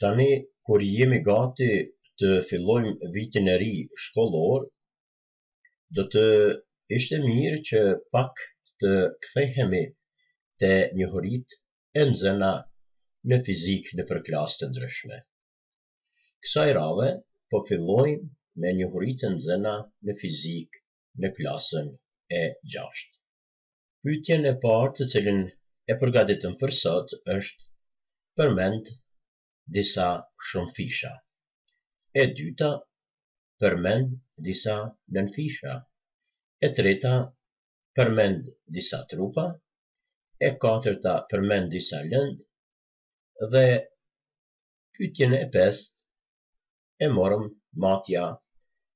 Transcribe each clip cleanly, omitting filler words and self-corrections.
Tani, kur jemi gati të fillojmë vitin e ri shkollor, do të ishte mirë që pak të kthehemi te njohuritë e nxënëna në fizik nëpër klasë të ndryshme. Kësaj radhe, po fillojmë me njohuritë e nxënëna në fizik në klasën e 6. Pyetjen e parë të cilën e përgatitëm për sot është: përmend disa shumëfisha. E dyta, përmend disa nënfisha. E treta, përmend disa trupa. E katërta, përmend disa lëndë. Dhe pyetjen e pestë e morëm matja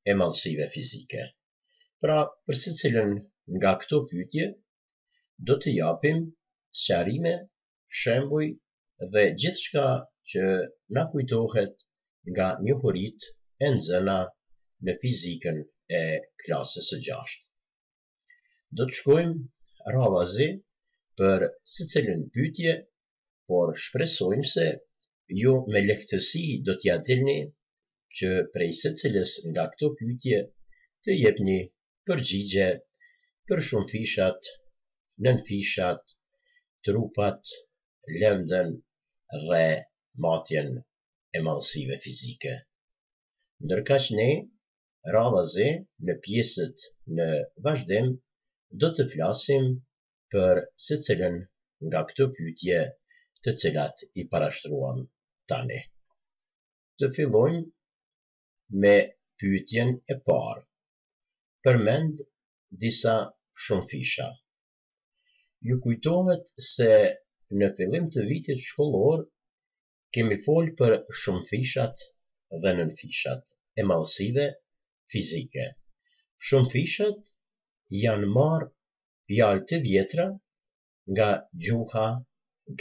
e mallësive fizike. Pra, për secilën nga këto pyetje do të japim sqarime, shembuj dhe gjithçka që na kujtohet nga njohuritë e nxënëna në fizikën e klasës së 6. Do të shkojmë rravazi për secilën pyetje, por shpresojmë se ju me lehtësi do t'ja dilni që prej secilës nga këto pyetje të jepni përgjigje për shumëfishat, nënfishat, trupat, lëndën dhe matjen e mallësive fizike. Ndërkaq ne, rravazi në pjesët në vazhdim, do të flasim për secilën nga këto pyetje të cilat i parashtruam tani. Të fillojmë me pyetjen e parë. Përmend disa shumëfisha. Ju kujtohet se në fillim të vitit shkollor kemi folë për shumëfishat dhe nënfishat e mallësive fizike. Shumëfishat janë marrë fjalë të vjetra nga gjuha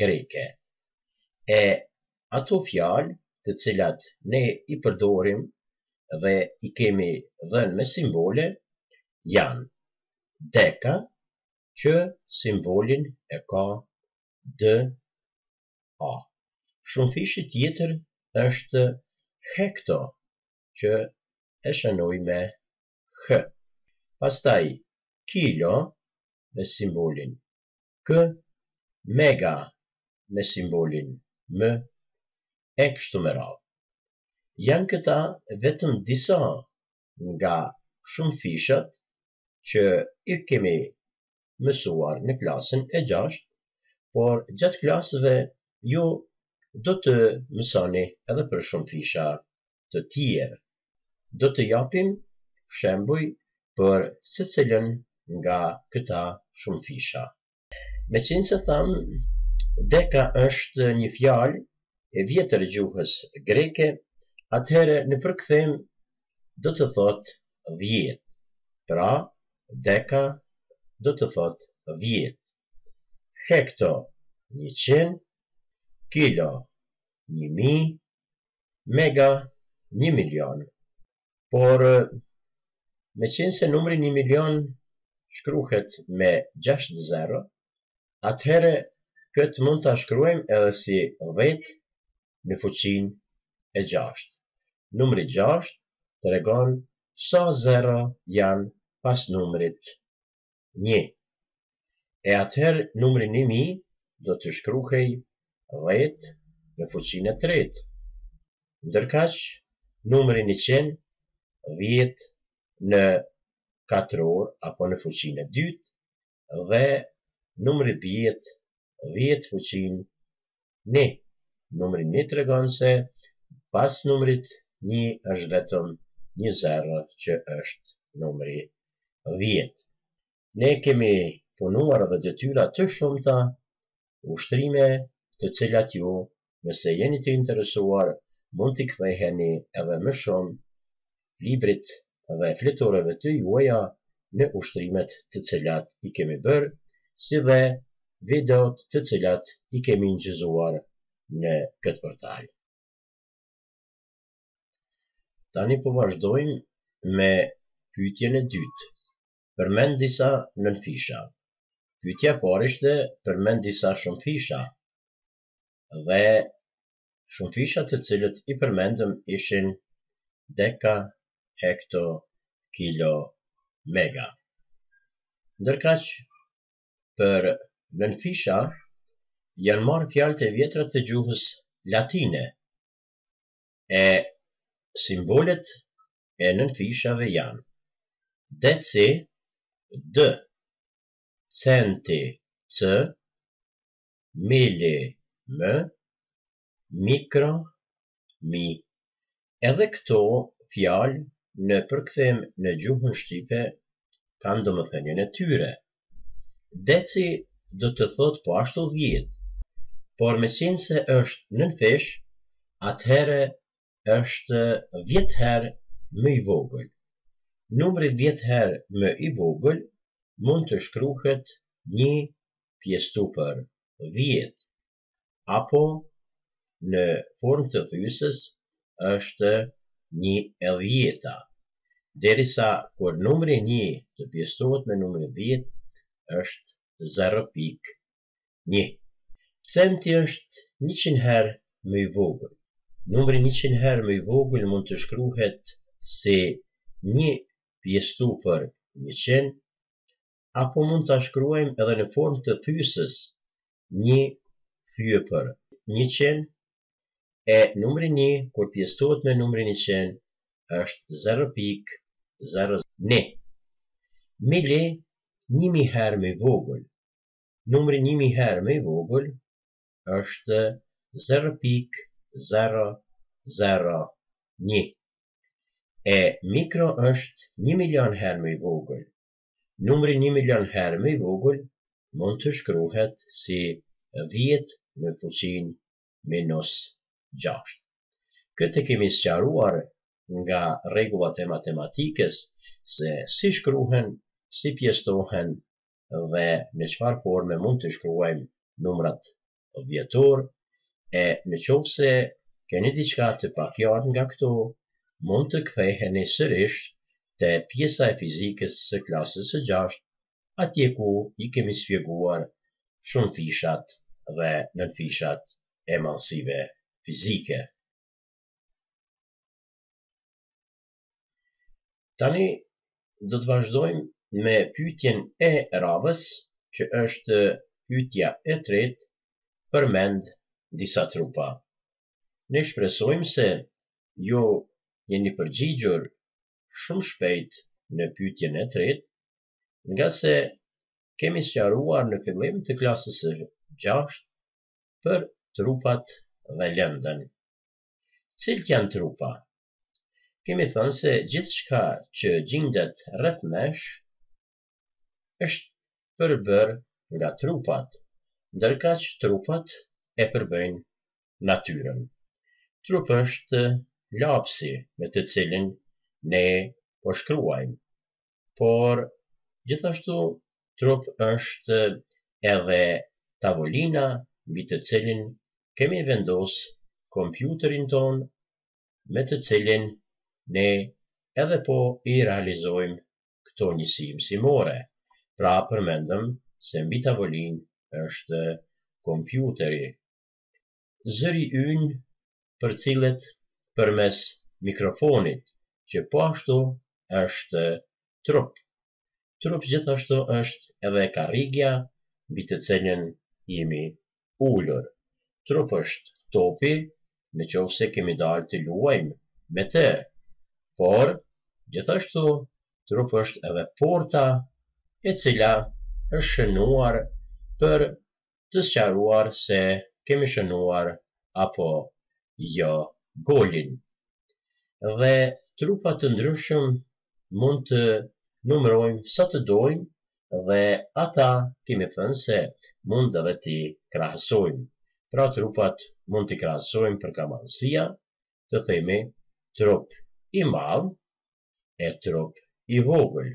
greke. E ato fjalë të cilat ne i përdorim dhe i kemi dhënë me simbole janë deka, që simbolin e ka DA. Shumëfishi tjetër është hekto, që e shënoj me H. Pastaj kilo me simbolin K, mega me simbolin M, e kështu me radhë. Janë këta vetëm disa nga shumëfishat që i kemi mësuar në klasën e 6, por gjatë klasëve ju do të mësoni edhe për shumëfisha të tjerë. Do të japim shembuj për secilën nga këta shumëfisha. Meqense tham deka është një fjalë e vjetër gjuhës greke, atëherë në përkthem do të thotë 10. Pra, deka do të thotë 10. Hekto 100, kilo 1000, mega 1.000.000. Por meqense numri 1.000.000 shkruhet me 6 zero, atëherë këtë mund ta shkruajmë edhe si 10 në fuqinë e 6. Numri 6 tregon sa zero janë pas numrit 1. E atëherë numri 1000 do të shkruhej 10 në fuqinë e 3. Ndërkaq numri 100 10 në katror apo në fuqinë e 2 dhe numri 10 fuqinë 1. Numri 1 tregon se pas numrit 1 është vetëm një zero që është numri 10. Ne kemi punuar edhe detyra të shumta, ushtrime të cilat ju, nëse jeni të interesuar, mund t'i ktheheni edhe më shumë librit dhe fletoreve të juaja në ushtrimet të cilat i kemi bërë, si dhe videot të cilat i kemi nxëzuar në këtë portal. Tani po vazhdojmë me pyetjen e dytë. Përmend disa nënfisha. Pyetja e parë ishte përmend disa shumëfisha. Dhe Shumë fisha të cilët i përmendëm ishin deka, hekto, kilo, mega. Ndërkaq, për nënfisha janë marrë fjalët e vjetra të gjuhës latine, e simbolet e nënfishave janë deci, d, centi, c, mili, m, mikro, mi. Edhe këto fjalë në përkthem në gjuhën shqipe kanë domethënien e tyre. Deci do të thot po ashtu 10, por meqense se është nënfish, atëherë është 10 herë më i vogël. Numri 10 herë më i vogël mund të shkruhet 1/10, apo në formë të thysës është 1/10, derisa kur numri 1 të pjesëtohet me numrin 10 është 0.1. Centi është 100 herë më i vogël. Numri 100 herë më i vogël mund të shkruhet si 1 pjesëtuar për 100, apo mund ta shkruajmë edhe në formë të thysës 1 fyë për 100, e numri 1 kur pjesëtohet me numrin 100 është 0.01. Mili 1000 herë më i vogël. Numri 1000 herë më i vogël është 0.001. E mikro është 1 milion herë më i vogël. Numri 1 milion herë më i vogël mund të shkruhet si 10 në fuqinë -6. Këtë kemi sqaruar nga rregullat e matematikës se si shkruhen, si pjesëtohen dhe në çfarë forme mund të shkruajmë numrat vjetor, e në qoftë se keni diçka të pakjartë nga këto, mund të ktheheni sërish te pjesa e fizikës së klasës së 6, atje ku I kemi shpjeguar shumëfishat dhe nënfishat e mallësive fizike. Tani do të vazhdojmë me pyetjen e radhës, që është pyetja e tretë, përmend disa trupa. Ne shpresojmë se ju jeni përgjigjur shumë shpejt në pyetjen e tretë, nga se kemi sqaruar në fillim të klasës së 6 për trupat dhe lëndën. Cilët janë trupa? Kemi thënë se gjithçka që gjendet rreth nesh është përbërë nga trupat, ndërkaq trupat e përbëjnë natyrën. Trup është lapsi me të cilin ne po shkruajmë, por gjithashtu trup është edhe tavolina mbi të cilin kemi vendos kompjuterin ton, me të cilin ne edhe po I realizojmë këto njësi mësimore. Pra përmendëm se mbi tavolinë është kompjuteri. Zëri ynë për cilët përmes mikrofonit, që po ashtu është trup. Trup gjithashtu është edhe karrigja mbi të cilën jemi ulur. Trup është topi, në qoftë se kemi dalë të luajmë me të, por gjithashtu trup është edhe porta, e cila është shënuar për të sqaruar se kemi shënuar apo jo golin. Dhe trupa të ndryshëm mund të numërojmë sa të dojmë, dhe ata kemi thënë se mund edhe t'i krahasojmë. Pra trupat mund t'i krahasojmë për kamallësia, të themi trup I madh e trup I vogël.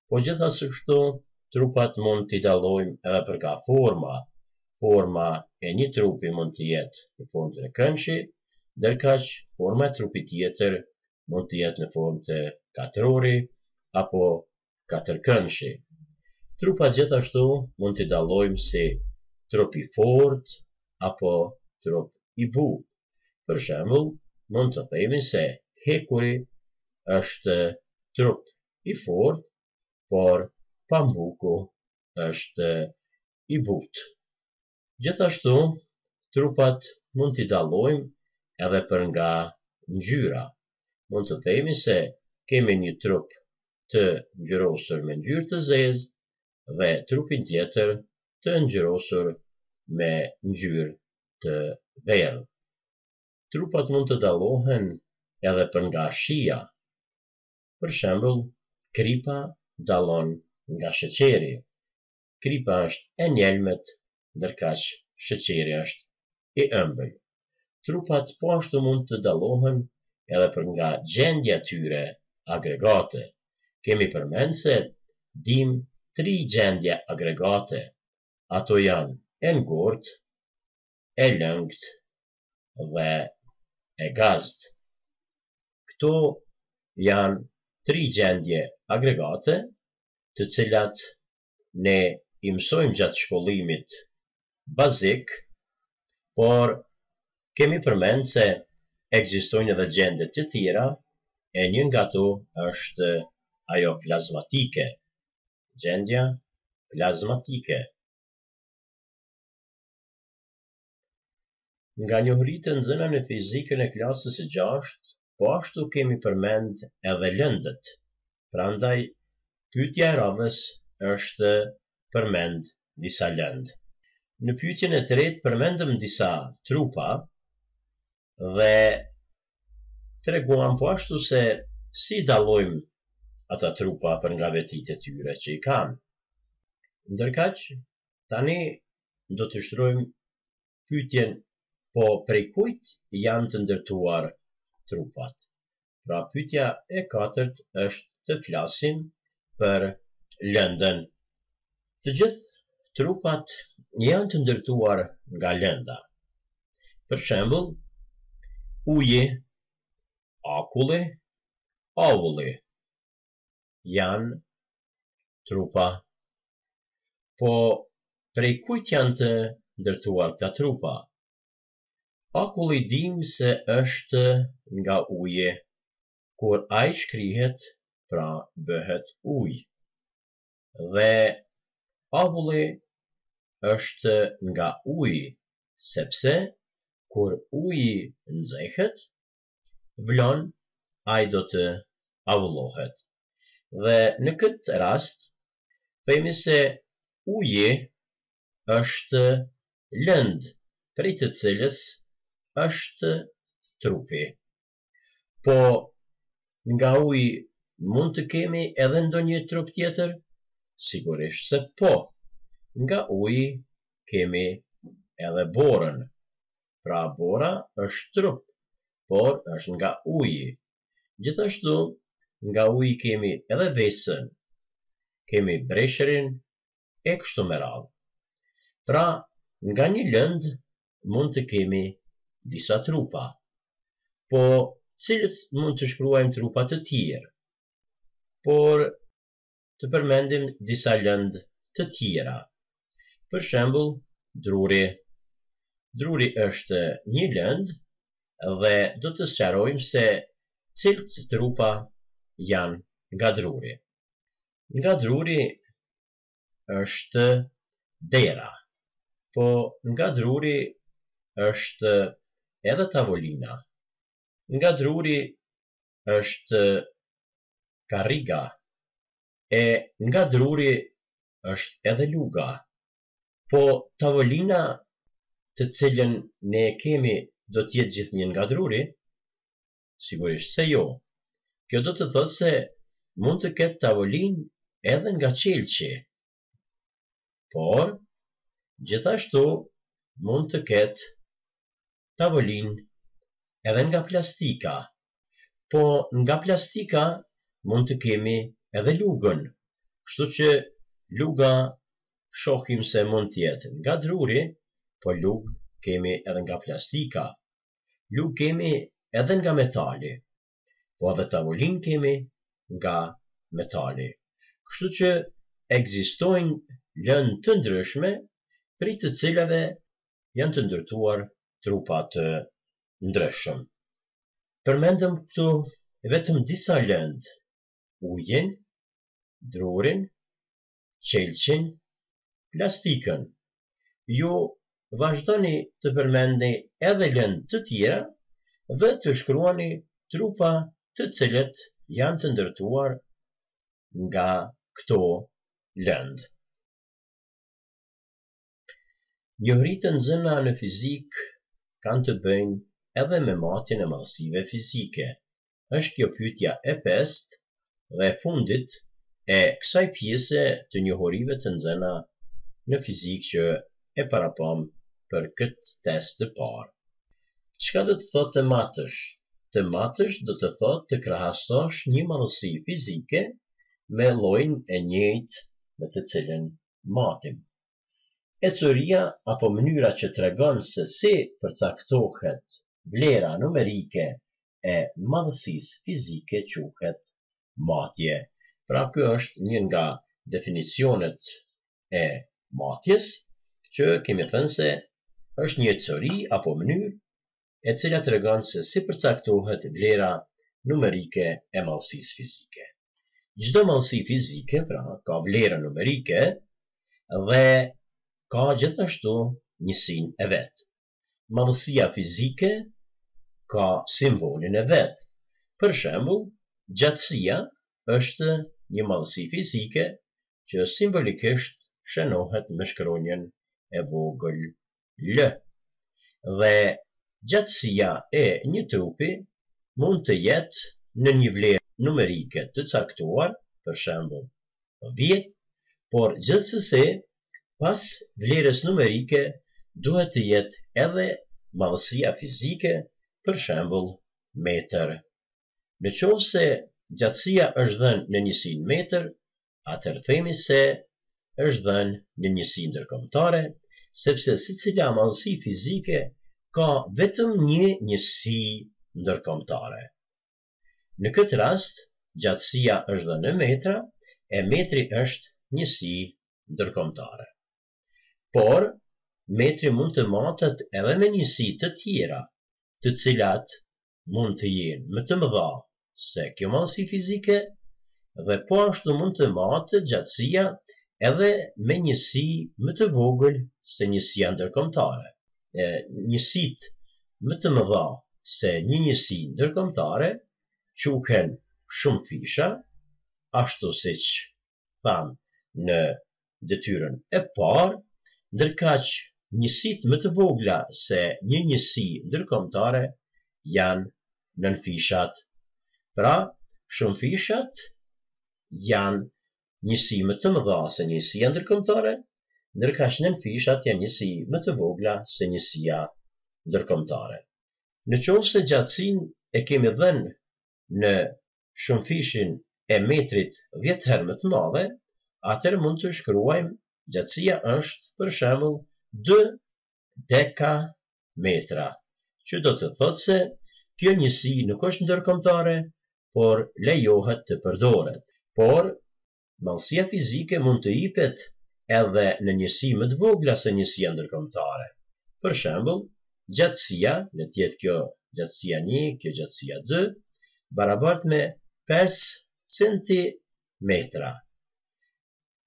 Po gjithashtu trupat mund t'i dallojmë edhe për ka forma. Forma e një trupi mund të jetë në formë të këndshi, ndërkaq forma e trupit tjetër mund të jetë në formë të katrori apo katërkëndshi. Trupat gjithashtu mund t'i dallojmë si trup I fortë apo trup I butë. Për shembull, mund të themi se hekuri është trup i fortë, por pambuku është i butë. Gjithashtu, trupat mund t'i dallojmë edhe për nga ngjyra. Mund të themi se kemi një trup të ngjyrosur me ngjyrë të zezë dhe trupin tjetër të ngjyrosur me ngjyrë të verdhë. Trupat mund të dallohen edhe për nga shija. Për shembull, kripa dallon nga sheqeri. Kripa është e njelmet, ndërkaq sheqeri është i ëmbël. Trupat po ashtu mund të dallohen edhe për nga gjendja e tyre agregate. Kemi përmend se dim 3 gjendje agregate. Ato janë e ngurtë, e lëngët dhe e gazt. Këto janë 3 gjendje agregate, të cilat ne i mësojmë gjatë shkollimit bazik, por kemi përmend se ekzistojnë edhe gjendje të tjera, e një nga to është ajo plazmatike. Gjendja plazmatike. Nga njohuritë e nxënave në fizikën e klasës së 6, po ashtu kemi përmend edhe lëndët. Prandaj, pyetja e radhës është përmend disa lëndë. Në pyetjen e tretë përmendëm disa trupa dhe treguam po ashtu se si dallojmë ata trupa për nga vetitë e tyre që i kanë. Ndërkaq, tani do të shtrojmë pyetjen, po prej kujt janë të ndërtuar trupat? Pra pyetja e katërt është të flasim për lëndën. Të gjithë trupat janë të ndërtuar nga lënda. Për shembull, uji, akulli, avulli janë trupa. Po prej kujt janë të ndërtuar këta trupa? Akulli dim se është nga uji. Kur ai shkrihet, pra bëhet ujë. Dhe avulli është nga uji, sepse kur uji nxehet, vlon, ai do të avullohet. Dhe në këtë rast, themi se uji është lëndë, prej të cilës është trupi. Po nga uji mund të kemi edhe ndonjë trup tjetër? Sigurisht se po. Nga uji kemi edhe borën. Pra bora është trup, por është nga uji. Gjithashtu, nga uji kemi edhe vesën, kemi breshërin e kështu me radhë. Pra, nga një lëndë mund të kemi disa trupa. Po, cilët mund të shkruajmë trupa të tjerë? Por, të përmendim disa lëndë të tjera. Për shembull, druri. Druri është një lëndë dhe do të sqarojmë se cilët trupa janë nga druri. Nga druri është dera. Po nga druri është edhe tavolina. Nga druri është karriga. E nga druri është edhe luga. Po tavolina të cilën ne kemi do t'jetë gjithnjë nga druri? Sigurisht se jo. Kjo do të thotë se mund të ketë tavolinë edhe nga qelçi. Por, gjithashtu mund të ketë tavolinë edhe nga plastika. Po nga plastika mund të kemi edhe lugën. Kështu që luga shohim se mund të jetë nga druri, po lugë kemi edhe nga plastika. Lugë kemi edhe nga metali. Po edhe tavolinë kemi nga metali. Kështu që ekzistojnë lëndë të ndryshme, prej të cilave janë të ndërtuar trupa të ndryshëm. Përmendëm këtu vetëm disa lëndë: ujin, drurin, qelçin, plastikën. Ju vazhdoni të përmendni edhe lëndë të tjera dhe të shkruani trupa të cilët janë të ndërtuar nga këto lëndë. Njohuritë e nxënësa në fizik kanë të bëjnë edhe me matjen e mallësive fizike. Është kjo pyetja e pestë dhe e fundit e kësaj pjese të njohurive të nxënësa në fizikë që e parapam për këtë test të parë. Çka do të thotë të matësh? Të matësh do të thotë të krahasosh një mallësi fizike me llojin e njëjtë me të cilën matim. Ecuria apo mënyra që tregon se si përcaktohet vlera numerike e madhësisë fizike quhet matje. Pra ky është një nga definicionet e matjes, që kemi thënë se është një ecuri apo mënyrë e cila tregon se si përcaktohet vlera numerike e mallësisë fizike. Çdo mallësi fizike pra ka vlerë numerike dhe ka gjithashtu njësinë e vet. Mallësia fizike ka simbolin e vet. Për shembull, gjatësia është një mallësi fizike që simbolikisht shënohet me shkronjën e vogël L. Dhe gjatësia e një trupi mund të jetë në një vlerë numerike të caktuar, për shembull 10, por gjithsesi pas vlerës numerike duhet të jetë edhe mallësia fizike, për shembull metër. Në qoftë se gjatësia është dhënë në njësinë metër, atëherë themi se është dhënë në njësi ndërkombëtare, sepse secila mallësi fizike ka vetëm një njësi ndërkombëtare. Në këtë rast, gjatësia është dhënë në metra e metri është njësi ndërkombëtare. Por, metri mund të matet edhe me njësi të tjera, të cilat mund të jenë më të mëdha se kjo mallësi fizike, dhe po ashtu mund të matet gjatësia edhe me njësi më të vogël se njësia ndërkombëtare. Njësitë më të mëdha se një njësi ndërkombëtare quhen shumë fisha, ashtu siç tham në detyrën e parë, ndërkaq njësitë më të vogla se një njësi ndërkombëtare janë nënfishat. Pra, shumë fishat janë njësi më të mëdha se njësia ndërkombëtare, ndërkaq nënfishat janë njësi më të vogla se njësia ndërkombëtare. Në qoftë se gjatësinë e kemi dhënë në shumëfishin e metrit 10 herë më të madhe, atëherë mund të shkruajmë gjatësia është për shembull 2 dekametra, që do të thotë se kjo njësi nuk është ndërkombëtare, por lejohet të përdoret. Por mallësia fizike mund të jepet edhe në njësi më të vogla se njësia ndërkombëtare. Për shembull, gjatësia, le të jetë kjo gjatësia 1, kjo gjatësia 2, barabartë me 5 centimetra.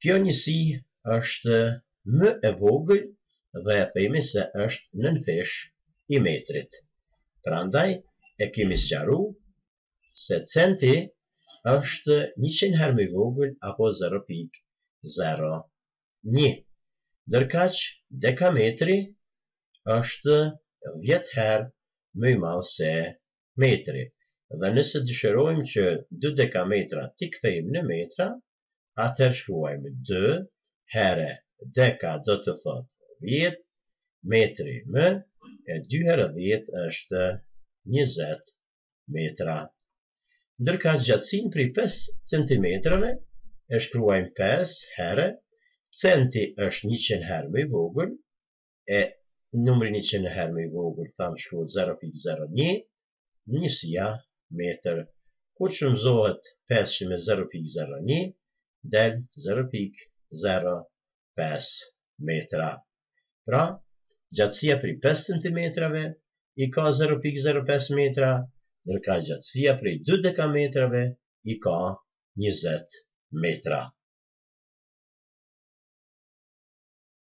Kjo njësi është më e vogël dhe themi se është nënfish i metrit. Prandaj e kemi sqaruar se centi është 100 herë më i vogël apo 0.01, ndërkaq dekametri është 10 herë më i madh se metri. Dhe nëse dëshirojmë që 2 dekametra t'i kthejmë në metra, atëherë shkruajmë 2 herë deka do të thotë 10, metri më, e 2 herë 10 është 20 metra. Ndërkaq gjatësinë prej 5 centimetrave e shkruajmë 5 herë, centi është 100 herë më i vogël, e numri 100 herë më i vogël thamë shkruhet 0.01, njësia metër. Kur shumëzohet 5 me 0.01, del 0.05 metra. Pra, gjatësia prej 5 centimetrave i ka 0.05 metra, ndërka gjatësia prej 2 dekametrave i ka 20 metra.